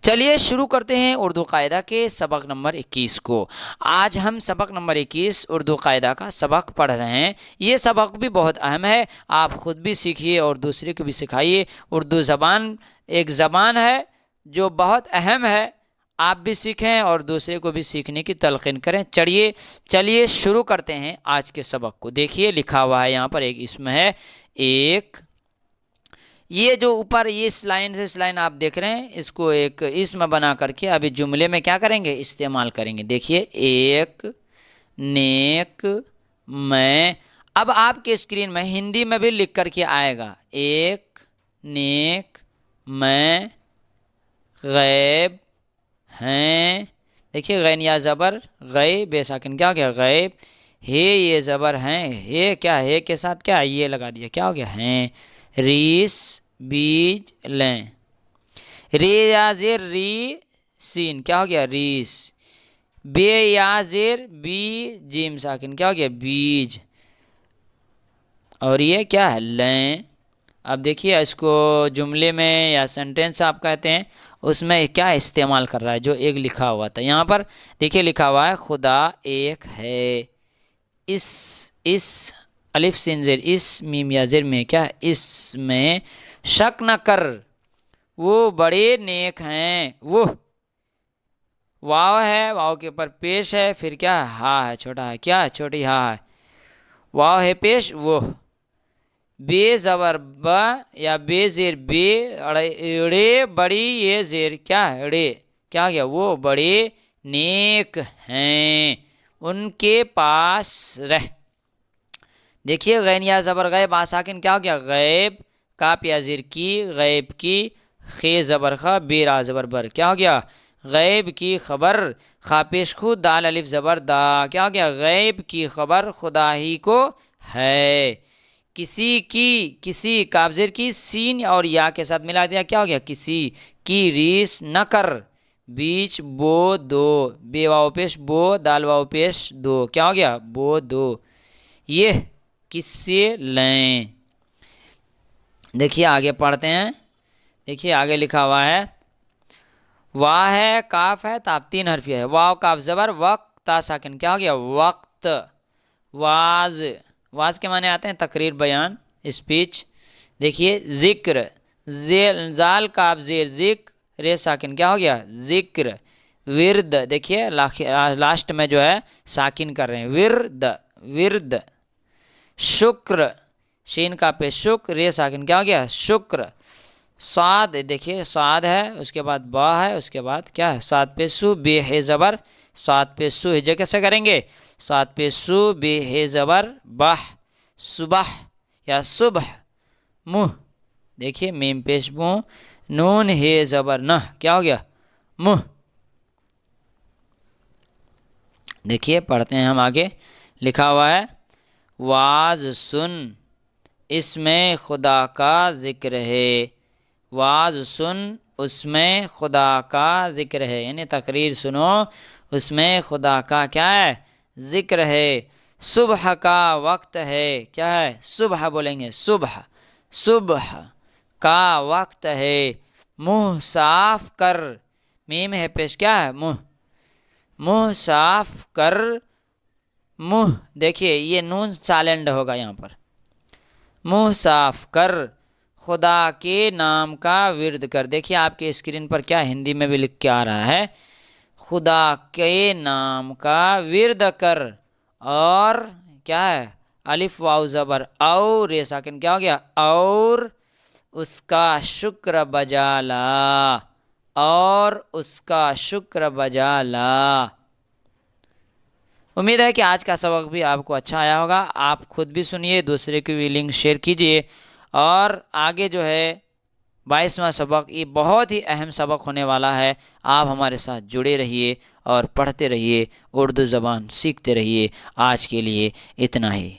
چلیے شروع کرتے ہیں اردو قاعدہ کے سبق نمبر 21 کو۔ آج ہم سبق نمبر 21 اردو قاعدہ کا سبق پڑھ رہے ہیں۔ یہ سبق بھی بہت اہم ہے، آپ خود بھی سیکھیے اور دوسرے کو بھی سکھائیے۔ اردو زبان ایک زبان ہے جو بہت اہم ہے، آپ بھی سیکھیں اور دوسرے کو بھی سیکھنے کی تلقین کریں۔ چلیے شروع کرتے ہیں آج کے سبق کو۔ دیکھیے لکھا ہوا ہے یہاں پر ایک اسم ہے ایک، یہ جو اوپر یہ اس لائن سے اس لائن آپ دیکھ رہے ہیں، اس کو ایک اسم بنا کر کے ابھی جملے میں کیا کریں گے، استعمال کریں گے۔ دیکھیے ایک، نیک، میں۔ اب آپ کے اسکرین میں ہندی میں بھی لکھ کر کے آئے گا، ایک، نیک، میں، غیب، ہیں۔ دیکھیے غین یا زبر، غیب بے ساکن کیا ہو گیا، غیب، ہے یہ زبر ہیں، ہے کیا ہے کے ساتھ کیا یہ لگا دیا، کیا ہو گیا، ہیں۔ ریس، بیج، لیں۔ ری یا زیر ری سین کیا ہو گیا، ریس۔ بے یا زیر بی جیم ساکن کیا ہو گیا، بیج۔ اور یہ کیا ہے، لیں۔ اب دیکھیے اس کو جملے میں یا سینٹینس آپ کہتے ہیں، اس میں کیا استعمال کر رہا ہے، جو ایک لکھا ہوا تھا یہاں پر۔ دیکھیے لکھا ہوا ہے خدا ایک ہے۔ اس الف سین زیر اس میم یا زیر میں کیا ہے، اس میں شک نہ کر، وہ بڑے نیک ہیں، وہ واو ہے، واو کے اوپر پیش ہے، پھر کیا ہے، ہا ہے، چھوٹا ہے، کیا ہے، چھوٹی ہا ہے، واو ہے پیش، وہ۔ بے زبر با یا بے زیر بے، اڑے بڑی یہ زیر کیا ہے، اڑے، کیا گیا، وہ بڑے نیک ہیں، ان کے پاس رہ۔ دیکھیے غین یا زبر غیب آساکن کیا ہو گیا، غیب، کاپ یا زیر کی، غیب کی، خے زبر خا، بے را زبر بر، کیا ہو گیا، غیب کی خبر، خا پیش خود، دال الف زبر دا، کیا ہو گیا، غیب کی خبر خدا ہی کو ہے۔ کسی کاف زیر کی، سین اور یا کے ساتھ ملا دیا، کیا ہو گیا، کسی کی، ریس نہ کر، بیچ بو دو، بے واو پیش بو، دال واو پیش دو، کیا ہو گیا، بو دو، یہ کس سے لیں۔ دیکھیے آگے پڑھتے ہیں، دیکھیے آگے لکھا ہوا ہے، وا ہے، کاف ہے، تاپ تین حرفی ہے، واو کاف زبر، وقت تا ساکن کیا ہو گیا، وقت۔ واز کے معنی آتے ہیں تقریر، بیان، اسپیچ۔ دیکھیے ذکر، زال کاف زیر ذکر، رے ساکن کیا ہو گیا، ذکر۔ ورد، دیکھیے لاسٹ میں جو ہے ساکن کر رہے ہیں، ورد۔ شکر، شین کا پہ شکر، رے ساکن کیا ہو گیا، شکر۔ صاد، دیکھیے صاد ہے، اس کے بعد با ہے، اس کے بعد کیا ہے، صاد پہ سو، بے ہے زبر، صاد پہ سو، ہجے کیسے کریں گے، صاد پہ سو، بے ہے زبر، بح، صبح یا صبح، منہ۔ دیکھیے میم پیش منہ، نون ہے زبر نہ، کیا ہو گیا، منہ۔ دیکھیے پڑھتے ہیں ہم آگے، لکھا ہوا ہے واز سن، اس میں خدا کا ذکر ہے، واز سن، اس میں خدا کا ذکر ہے، یعنی تقریر سنو، اس میں خدا کا کیا ہے، ذکر ہے۔ صبح کا وقت ہے، کیا ہے، صبح بولیں گے، صبح کا وقت ہے۔ منہ صاف کر، میم ہے پیش کیا ہے، منہ صاف کر، منہ۔ دیکھیے یہ نون سائلنٹ ہوگا یہاں پر، منہ صاف کر، خدا کے نام کا ورد کر۔ دیکھیے آپ کے اسکرین پر کیا ہندی میں بھی لکھ کے آ رہا ہے، خدا کے نام کا ورد کر، اور کیا ہے، الف واو زبر او، رے ساکن کیا ہو گیا، اور اس کا شکر بجا لا، اور اس کا شکر بجا لا۔ امید ہے کہ آج کا سبق بھی آپ کو اچھا آیا ہوگا، آپ خود بھی سنیے، دوسرے کو بھی لنک شیئر کیجیے، اور آگے جو ہے 22واں سبق، یہ بہت ہی اہم سبق ہونے والا ہے، آپ ہمارے ساتھ جڑے رہیے اور پڑھتے رہیے، اردو زبان سیکھتے رہیے۔ آج کے لیے اتنا ہی۔